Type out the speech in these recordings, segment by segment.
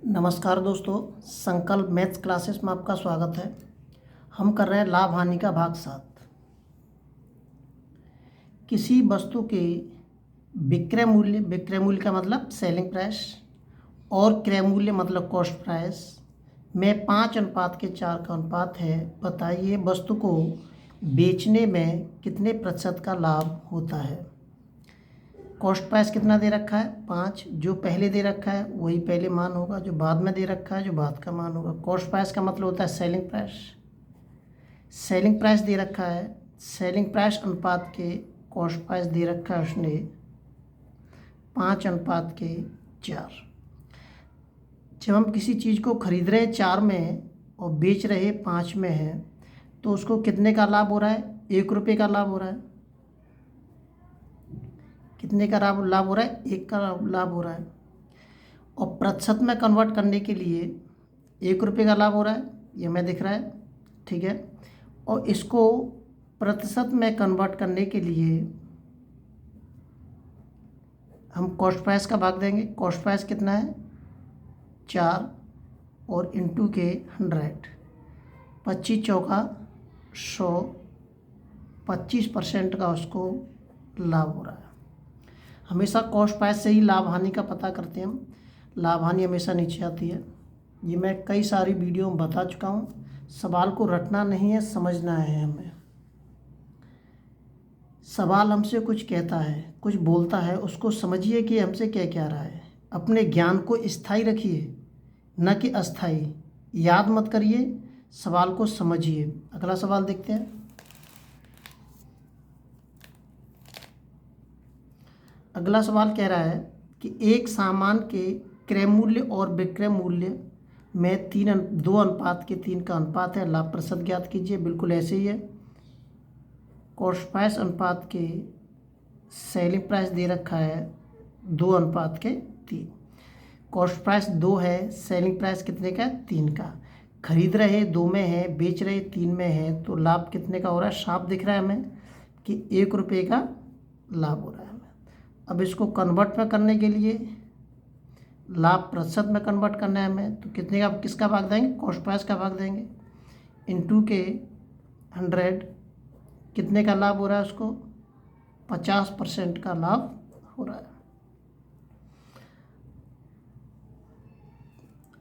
नमस्कार दोस्तों, संकल्प मैथ्स क्लासेस में आपका स्वागत है। हम कर रहे हैं लाभ हानि का भाग 7। किसी वस्तु के विक्रय मूल्य का मतलब सेलिंग प्राइस और क्रय मूल्य मतलब कॉस्ट प्राइस में 5:4 का अनुपात है। बताइए वस्तु को बेचने में कितने प्रतिशत का लाभ होता है। कॉस्ट प्राइस कितना दे रखा है 5, जो पहले दे रखा है वही पहले मान होगा, जो बाद में दे रखा है जो बाद का मान होगा। कॉस्ट प्राइस का मतलब होता है सेलिंग प्राइस। सेलिंग प्राइस दे रखा है, सेलिंग प्राइस अनुपात के कॉस्ट प्राइस दे रखा है उसने 5:4। जब हम किसी चीज़ को खरीद रहे 4 में और बेच रहे 5 में है तो उसको कितने का लाभ हो रहा है, 1 रुपये का लाभ हो रहा है। कितने का लाभ हो रहा है, 1 का लाभ हो रहा है। और प्रतिशत में कन्वर्ट करने के लिए 1 रुपये का लाभ हो रहा है, ये हमें दिख रहा है, ठीक है। और इसको प्रतिशत में कन्वर्ट करने के लिए हम कॉस्ट प्राइस का भाग देंगे। कॉस्ट प्राइस कितना है 4 और इंटू के 100, 25 चौका 100, 25% का उसको लाभ हो रहा है। हमेशा कॉस्ट प्राइस से ही लाभ हानि का पता करते हैं हम। लाभ हानि हमेशा नीचे आती है। ये मैं कई सारी वीडियो में बता चुका हूँ। सवाल को रटना नहीं है, समझना है हमें। सवाल हमसे कुछ कहता है, कुछ बोलता है, उसको समझिए कि हमसे क्या कह रहा है। अपने ज्ञान को स्थायी रखिए, न कि अस्थायी। याद मत करिए, सवाल को समझिए। अगला सवाल देखते हैं। अगला सवाल कह रहा है कि एक सामान के क्रय मूल्य और विक्रय मूल्य में 2:3 का अनुपात है। लाभ प्रतिशत ज्ञात कीजिए। बिल्कुल ऐसे ही है। कॉस्ट प्राइस अनुपात के सेलिंग प्राइस दे रखा है 2:3। कॉस्ट प्राइस 2 है, सेलिंग प्राइस कितने का है 3 का। खरीद रहे 2 में है, बेच रहे 3 में है, तो लाभ कितने का हो रहा है, साफ दिख रहा है हमें कि 1 रुपये का लाभ हो रहा है। अब इसको कन्वर्ट में करने के लिए लाभ प्रतिशत में कन्वर्ट करना है हमें, तो कितने का किसका भाग देंगे, कॉस्ट प्राइस का भाग देंगे। इंटू के 100, कितने का लाभ हो रहा है उसको, 50% का लाभ हो रहा है।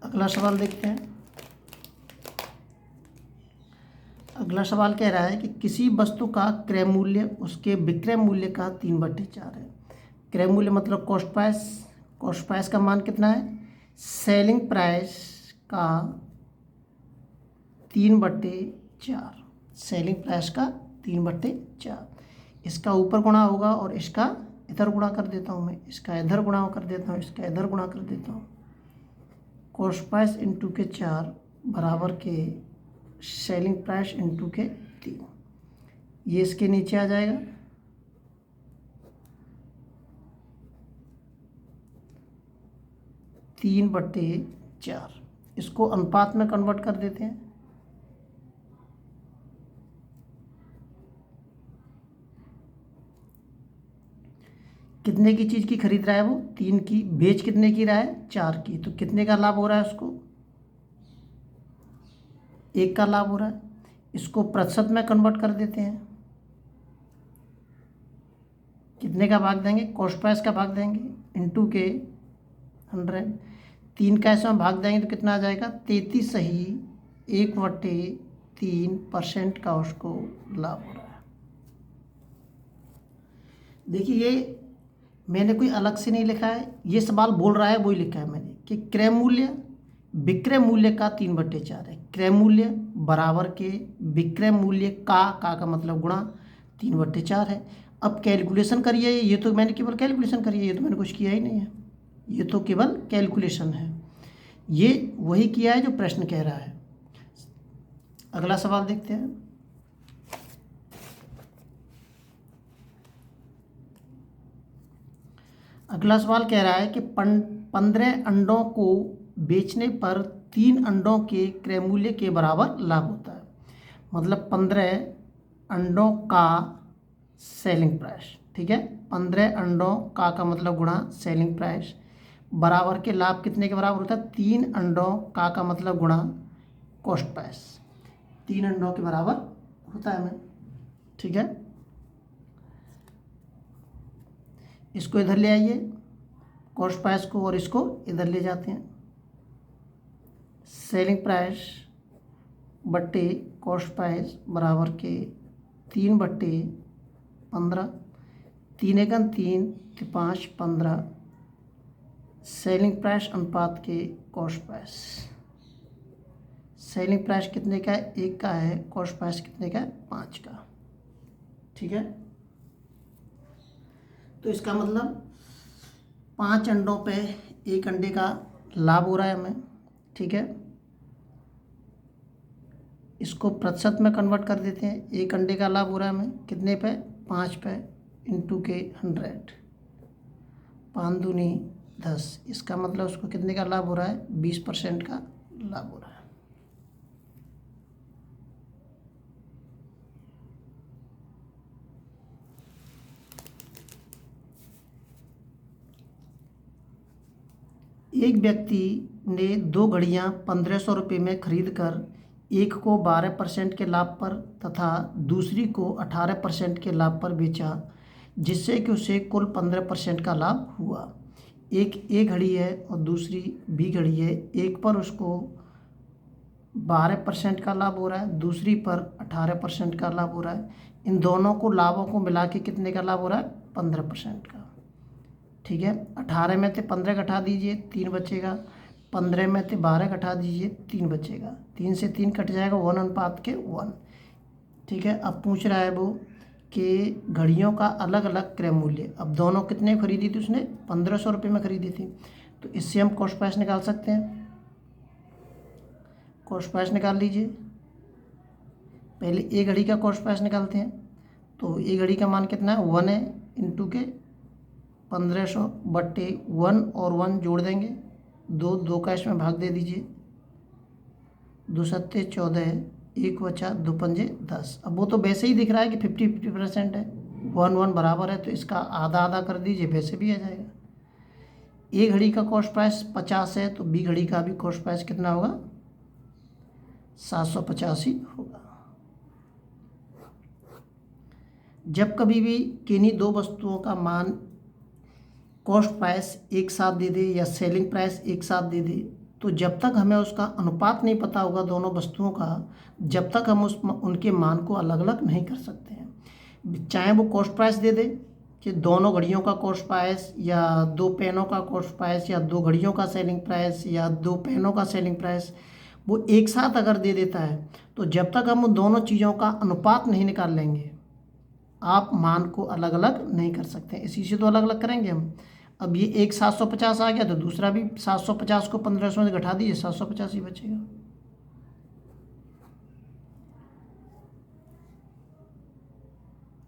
अगला सवाल देखते हैं। अगला सवाल कह रहा है कि किसी वस्तु का क्रय मूल्य उसके विक्रय मूल्य का 3/4 है। क्रय मूल्य मतलब कॉस्ट प्राइस। कॉस्ट प्राइस का मान कितना है, सेलिंग प्राइस का 3/4। सेलिंग प्राइस का 3/4। इसका ऊपर गुणा होगा और इसका इधर गुणा कर देता हूँ मैं, इसका इधर गुणा कर देता हूँ, इसका इधर गुणा कर देता हूँ। कॉस्ट प्राइस इंटू के 4 बराबर के सेलिंग प्राइस इंटू के 3। ये इसके नीचे आ जाएगा। तीन बट्टे 4। इसको अनुपात में कन्वर्ट कर देते हैं। कितने की चीज़ की खरीद रहा है वो, 3 की। बेच कितने की रहा है, 4 की। तो कितने का लाभ हो रहा है उसको, 1 का लाभ हो रहा है। इसको प्रतिशत में कन्वर्ट कर देते हैं। कितने का भाग देंगे, कॉस्ट प्राइस का भाग देंगे इंटू के 100। 3 का इसमें भाग देंगे तो कितना आ जाएगा, 33 सही 1/3% का उसको लाभ हो रहा है। देखिए ये मैंने कोई अलग से नहीं लिखा है, ये सवाल बोल रहा है वही लिखा है मैंने कि क्रय मूल्य विक्रय मूल्य का 3/4 है। क्रय मूल्य बराबर के विक्रय मूल्य का मतलब गुणा 3/4 है। अब कैलकुलेशन करिए। ये तो मैंने केवल कैलकुलेशन करी है, ये तो मैंने कुछ किया ही नहीं है, ये तो केवल कैलकुलेशन है। ये वही किया है जो प्रश्न कह रहा है। अगला सवाल देखते हैं। अगला सवाल कह रहा है कि 15 अंडों को बेचने पर 3 अंडों के क्रय मूल्य के बराबर लाभ होता है। मतलब 15 अंडों का सेलिंग प्राइस, ठीक है। 15 अंडों का मतलब गुणा सेलिंग प्राइस बराबर के लाभ कितने के बराबर होता है? 3 अंडों का मतलब गुणा कॉस्ट प्राइस, 3 अंडों के बराबर होता है हमें। ठीक है, इसको इधर ले आइए कॉस्ट प्राइस को, और इसको इधर ले जाते हैं। सेलिंग प्राइस बट्टे कॉस्ट प्राइस बराबर के 3/15, 3 एकम 3 तो 5 15, सेलिंग प्राइस अनुपात के कॉस्ट प्राइस। सेलिंग प्राइस कितने का है? 1 का है। कॉस्ट प्राइस कितने का है? 5 का। ठीक है, तो इसका मतलब 5 अंडों पे 1 अंडे का लाभ हो रहा है हमें। ठीक है, इसको प्रतिशत में कन्वर्ट कर देते हैं। 1 अंडे का लाभ हो रहा है हमें कितने पे? 5 पे, इंटू के 100, 5 दूनी 10। इसका मतलब उसको कितने का लाभ हो रहा है? 20% का लाभ हो रहा है। एक व्यक्ति ने 2 घड़ियां 1500 रुपये में खरीद कर एक को 12% के लाभ पर तथा दूसरी को 18% के लाभ पर बेचा, जिससे कि उसे कुल 15% का लाभ हुआ। एक ए घड़ी है और दूसरी बी घड़ी है। एक पर उसको 12% का लाभ हो रहा है, दूसरी पर 18% का लाभ हो रहा है। इन दोनों को लाभों को मिला के कितने का लाभ हो रहा है? 15% का। ठीक है, 18 में से 15 घटा दीजिए, 3 बचेगा। 15 में से 12 घटा दीजिए, 3 बचेगा। 3 से 3 कट जाएगा, 1:1। ठीक है, अब पूछ रहा है वो कि घड़ियों का अलग अलग क्रय मूल्य। अब दोनों कितने खरीदी थी उसने? 1500 रुपये में खरीदी थी। तो इससे हम कॉस्ट प्राइस निकाल सकते हैं। कॉस्ट प्राइस निकाल लीजिए। पहले ए घड़ी का कॉस्ट प्राइस निकालते हैं। तो ए घड़ी का मान कितना है? 1 है, इंटू के 1500 बट्टे 1 और 1 जोड़ देंगे, 2 का इसमें भाग दे दीजिए। 2 सत्ते 14 है, 1 बचा, 2 पंजे 10। अब वो तो वैसे ही दिख रहा है कि 50-50% है, 1 बराबर है, तो इसका आधा आधा कर दीजिए, वैसे भी आ जाएगा। ए घड़ी का कॉस्ट प्राइस 50 है, तो बी घड़ी का भी कॉस्ट प्राइस कितना होगा? 785 होगा। जब कभी भी किन्हीं 2 वस्तुओं का मान कॉस्ट प्राइस एक साथ दे दे या सेलिंग प्राइस एक साथ दे दे, तो जब तक हमें उसका अनुपात नहीं पता होगा दोनों वस्तुओं का, जब तक हम उनके मान को अलग अलग नहीं कर सकते हैं। चाहे वो कॉस्ट प्राइस दे दे कि दोनों घड़ियों का कॉस्ट प्राइस, या 2 पेनों का कॉस्ट प्राइस, या 2 घड़ियों का सेलिंग प्राइस, या 2 पेनों का सेलिंग प्राइस, वो एक साथ अगर दे देता है, तो जब तक हम उन दोनों चीज़ों का अनुपात नहीं निकाल लेंगे, आप मान को अलग अलग नहीं कर सकते। इसी से तो अलग अलग करेंगे हम। अब ये एक 750 आ गया, तो दूसरा भी 750 को 1500 से घटा दीजिए, 750 ही बचेगा।